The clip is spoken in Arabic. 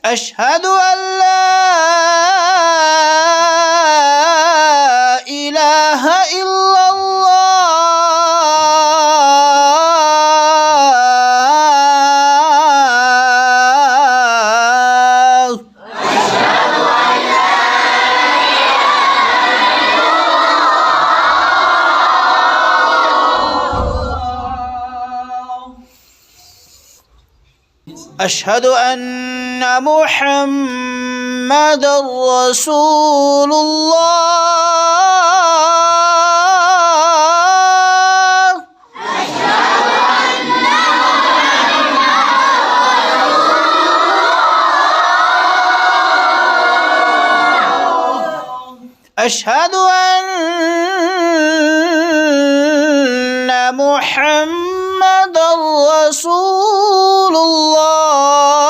أشهد أن لا إله إلا الله. أشهد أن محمدًا رسول الله. أشهد أن محمدًا